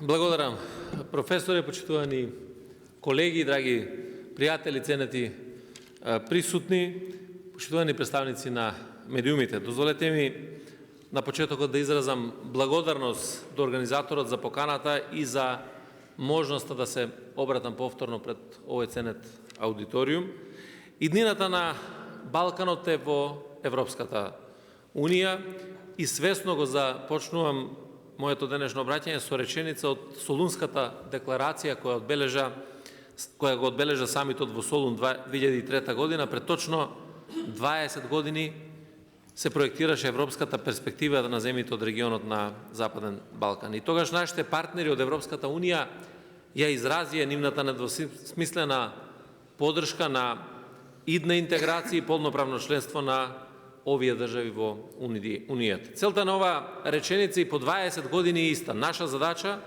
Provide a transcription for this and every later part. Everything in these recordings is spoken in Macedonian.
Благодарам. Професоре, почитувани колеги, драги пријатели, ценети присутни, почитувани представници на медиумите. Дозволете ми на почетокот да изразам благодарност до организаторот за поканата и за можноста да се обратам повторно пред овој ценет аудиториум. Иднината на Балканот е во Европската Унија и свесно го започнувам моето денешно обраќање со реченица од Солунската декларација која го одбележа самитот во Солун 2003 година. Пред точно 20 години се проектираше европската перспектива на земјите од регионот на Западен Балкан. И тогаш нашите партнери од Европската Унија ја изразија нивната недвосмислена поддршка на идна интеграција и полноправно членство на овие држави во Унијата. Целта на ова реченица и по 20 години е иста. Наша задача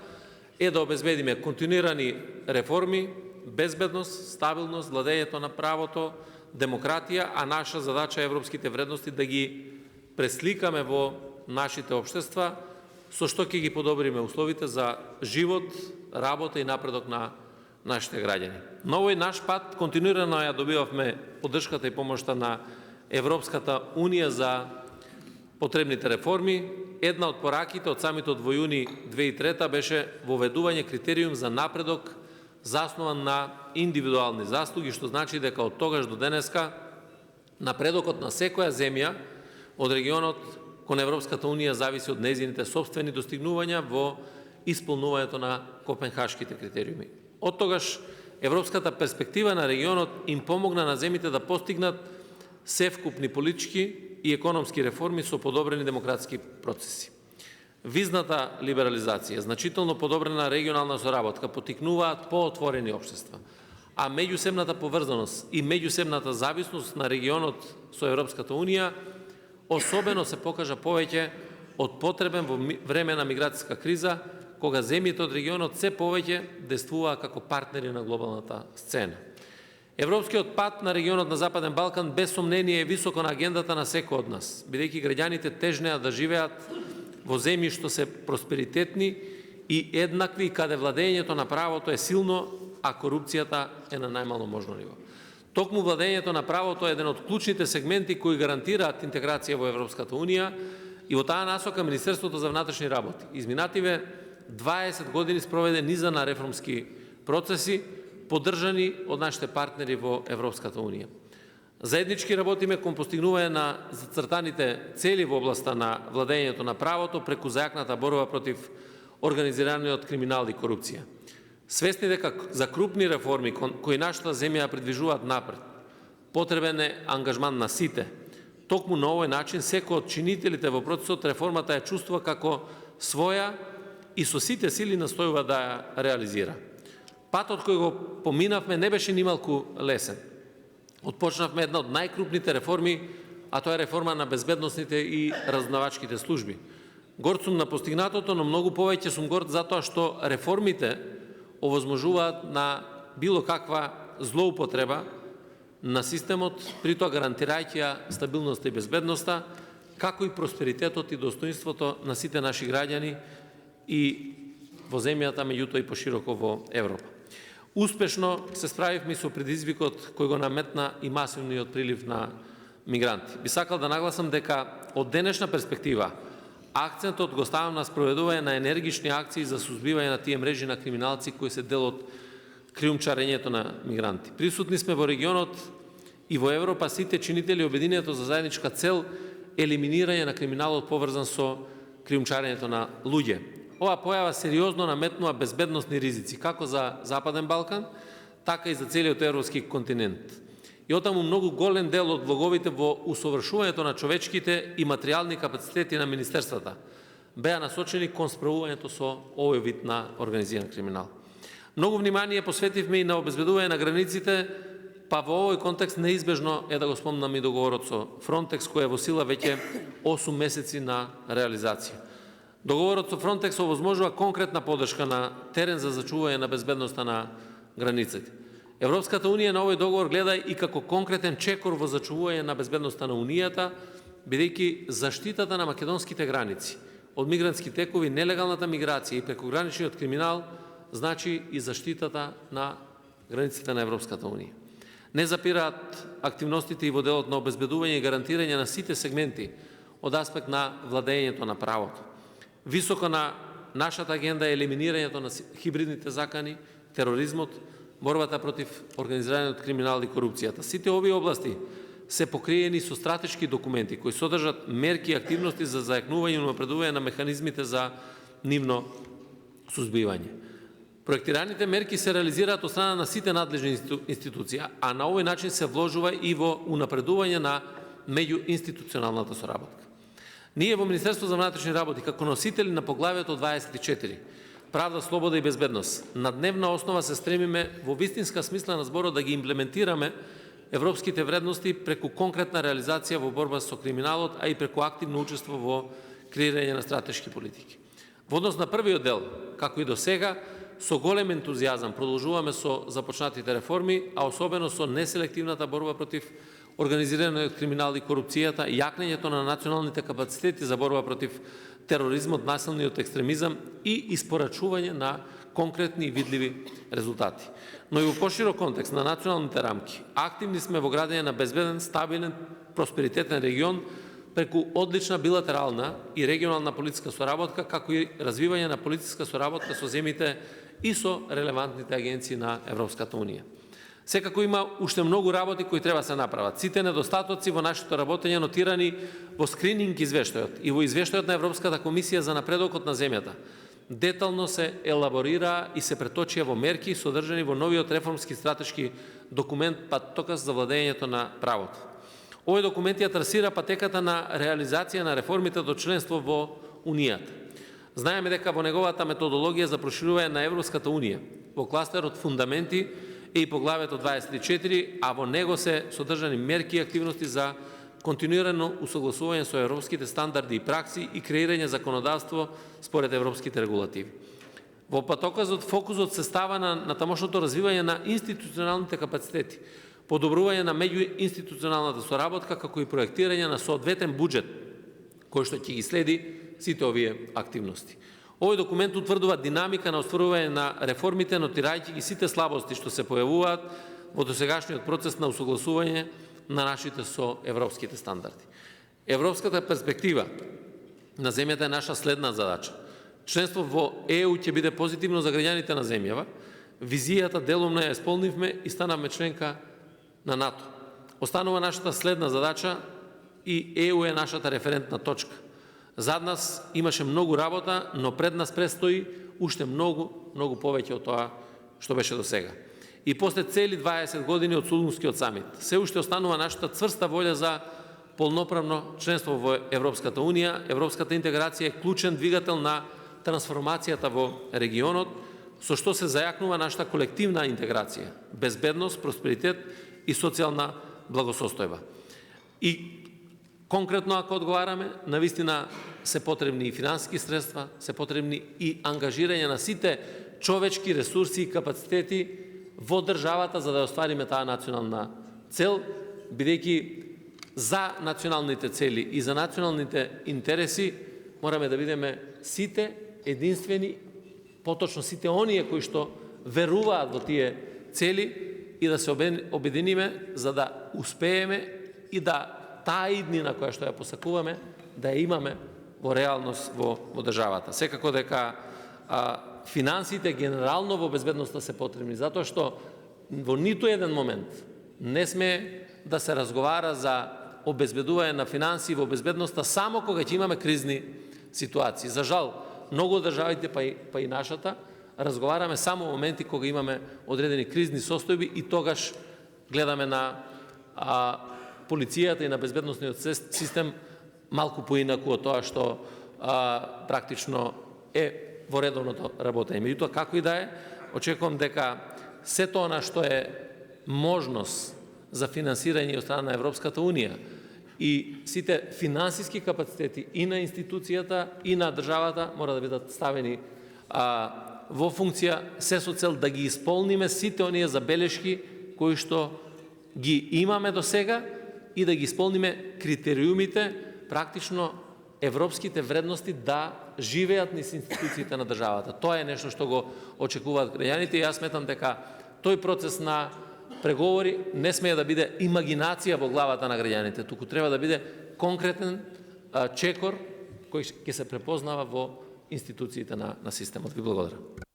е да обезбедиме континуирани реформи, безбедност, стабилност, владењето на правото, демократија, а наша задача е европските вредности да ги пресликаме во нашите општества, со што ќе ги подобриме условите за живот, работа и напредок на нашите граѓани. На овој наш пат континуирано ја добивавме поддршката и помошта на Европската Унија за потребните реформи. Една од пораките од самитот во јуни 2003 беше воведување критериум за напредок заснован на индивидуални заслуги, што значи дека од тогаш до денеска напредокот на секоја земја од регионот кон Европската Унија зависи од нејзините сопствени достигнувања во исполнувањето на копенхашките критериуми. Од тогаш европската перспектива на регионот им помогна на земјите да постигнат севкупни политички и економски реформи со подобрени демократски процеси. Визната либерализација, значително подобрена регионална соработка потикнуваат поотворени општества, а меѓусебната поврзаност и меѓусебната зависност на регионот со Европската Унија особено се покажа повеќе од потребен во време на миграцијска криза, кога земјите од регионот се повеќе действуваа како партнери на глобалната сцена. Европскиот пат на регионот на Западен Балкан без сомнение е високо на агендата на секој од нас, бидејќи граѓаните тежнеа да живеат во земји што се просперитетни и еднакви, каде владењето на правото е силно, а корупцијата е на најмало можно ниво. Токму владењето на правото е еден од клучните сегменти кои гарантираат интеграција во Европската Унија и во таа насока Министерството за внатрешни работи изминативе 20 години спроведе низа на реформски процеси, поддржани од нашите партнери во Европската Унија. Заеднички работиме кон постигнување на зацртаните цели во областа на владењето на правото преку зајакната борба против организираниот криминал и корупција. Свесни дека за крупни реформи кои нашата земја придвижуваат напред, потребен е ангажман на сите. Токму на овој начин секој од чинителите во процесот реформата ја чувствува како своја и со сите сили настојува да ја реализира. Патот кој го поминавме не беше нималку лесен. Отпочнавме една од најкрупните реформи, а тоа е реформа на безбедносните и разузнавачките служби. Горд сум на постигнатото, но многу повеќе сум горд затоа што реформите овозможуваат на било каква злоупотреба на системот, при тоа гарантирајќи ја стабилноста и безбедноста, како и просперитетот и достоинството на сите наши граѓани и во земјата, меѓутоа и пошироко во Европа. Успешно се справивме со предизвикот кој го наметна и масивниот прилив на мигранти. Би сакал да нагласам дека од денешна перспектива акцентот го ставам на спроведување на енергични акции за сузбивање на тие мрежи на криминалци кои се дел од криумчарењето на мигранти. Присутни сме во регионот и во Европа сите чинители обединението за заедничка цел елиминирање на криминалот поврзан со криумчарењето на луѓе. Ова појава сериозно наметнува безбедносни ризици, како за Западен Балкан, така и за целиот европски континент. И отаму многу голем дел од влоговите во усовршувањето на човечките и материјални капацитети на министерствата беа насочени кон справувањето со овој вид на организиран криминал. Многу внимание посветивме и на обезбедување на границите, па во овој контекст неизбежно е да го спомнам и договорот со Фронтекс, кој е во сила веќе 8 месеци на реализација. Договорот со Фронтекс овозможува конкретна поддршка на терен за зачување на безбедноста на границите. Европската Унија на овој договор гледа и како конкретен чекор во зачувување на безбедноста на Унијата, бидејќи заштитата на македонските граници од мигрантски текови, нелегалната миграција и прекограничниот криминал значи и заштитата на границите на Европската Унија. Не запираат активностите и во делот на обезбедување и гарантирање на сите сегменти од аспект на владењето на правото. Високо на нашата агенда е елиминирањето на хибридните закани, тероризмот, борбата против организираниот криминал и корупцијата. Сите овие области се покриени со стратешки документи кои содржат мерки и активности за зајакнување и унапредување на механизмите за нивно сузбивање. Проектираните мерки се реализираат од страна на сите надлежни институции, а на овој начин се вложува и во унапредување на меѓуинституционалната соработка. Ние во Министерство за внатрешни работи, како носители на поглавието 24, правда, слобода и безбедност, на дневна основа се стремиме во вистинска смисла на зборот да ги имплементираме европските вредности преку конкретна реализација во борба со криминалот, а и преку активно учество во креирање на стратешки политики. Во однос на првиот дел, како и до сега, со голем ентузијазам продолжуваме со започнатите реформи, а особено со неселективната борба против организираниот криминал и корупцијата, јакнењето на националните капацитети за борба против тероризмот, насилниот екстремизам и испорачување на конкретни и видливи резултати. Но и во поширок контекст на националните рамки, активни сме во градење на безбеден, стабилен, просперитетен регион преку одлична билатерална и регионална полициска соработка, како и развивање на полициска соработка со земјите и со релевантните агенции на Европската Унија. Секако има уште многу работи кои треба се направат. Сите недостатоци во нашето работење нотирани во скрининг извештајот и во извештајот на Европската комисија за напредокот на земјата детално се елаборира и се преточија во мерки содржани во новиот реформски стратешки документ Патокас за владењето на правото. Овој документ ја трасира патеката на реализација на реформите до членство во Унијата. Знаеме дека во неговата методологија за проширување на Европската Унија, во кластерот фундаменти е и поглавието 24, а во него се содржани мерки и активности за континуирано усогласување со европските стандарди и пракси и креирање законодавство според европските регулативи. Во патоказот фокусот се става на тамошното развивање на институционалните капацитети, подобрување на меѓуинституционалната соработка, како и проектирање на соодветен буџет, кој што ќе ги следи сите овие активности. Овој документ утврдува динамика на остварување на реформите, нотирајќи ги сите слабости што се појавуваат во досегашниот процес на усогласување на нашите со европските стандарди. Европската перспектива на земјата е наша следна задача. Членство во ЕУ ќе биде позитивно за граѓаните на земјава, визијата делумно ја исполнивме и станавме членка на НАТО. Останува нашата следна задача и ЕУ е нашата референтна точка. Зад нас имаше многу работа, но пред нас престои уште многу повеќе од тоа што беше до сега. И после цели 20 години од Солунскиот самит, се уште останува нашата цврста волја за полноправно членство во Европската Унија. Европската интеграција е клучен двигател на трансформацијата во регионот, со што се зајакнува нашата колективна интеграција, безбедност, просперитет и социјална благосостојба. И конкретно, ако одговараме, навистина се потребни и финансиски средства, се потребни и ангажирање на сите човечки ресурси и капацитети во државата за да оствариме таа национална цел, бидејќи за националните цели и за националните интереси мораме да бидеме сите единствени, поточно сите оние кои што веруваат во тие цели и да се обединиме за да успееме и да таа иднина која што ја посакуваме да ја имаме во реалност во државата. Секако дека финансите генерално во безбедноста се потребни, затоа што во ниту еден момент не сме да се разговара за обезбедување на финансии во безбедноста само кога ќе имаме кризни ситуации. За жал, многу државите, па и нашата, разговараме само во моменти кога имаме одредени кризни состојби и тогаш гледаме на полицијата и на безбедносниот систем малку поинаку од тоа што практично е во редовното работење. Меѓутоа, како и да е, очекувам дека сето она што е можност за финансирање од страна на Европската Унија и сите финансиски капацитети и на институцијата и на државата мора да бидат ставени во функција се со цел да ги исполниме сите оние забелешки кои што ги имаме до сега и да ги исполниме критериумите практично европските вредности да живеат низ институциите на државата. Тоа е нешто што го очекуваат граѓаните и јас сметам дека тој процес на преговори не смее да биде имагинација во главата на граѓаните, туку треба да биде конкретен чекор кој ќе се препознава во институциите на системот. Ви благодарам.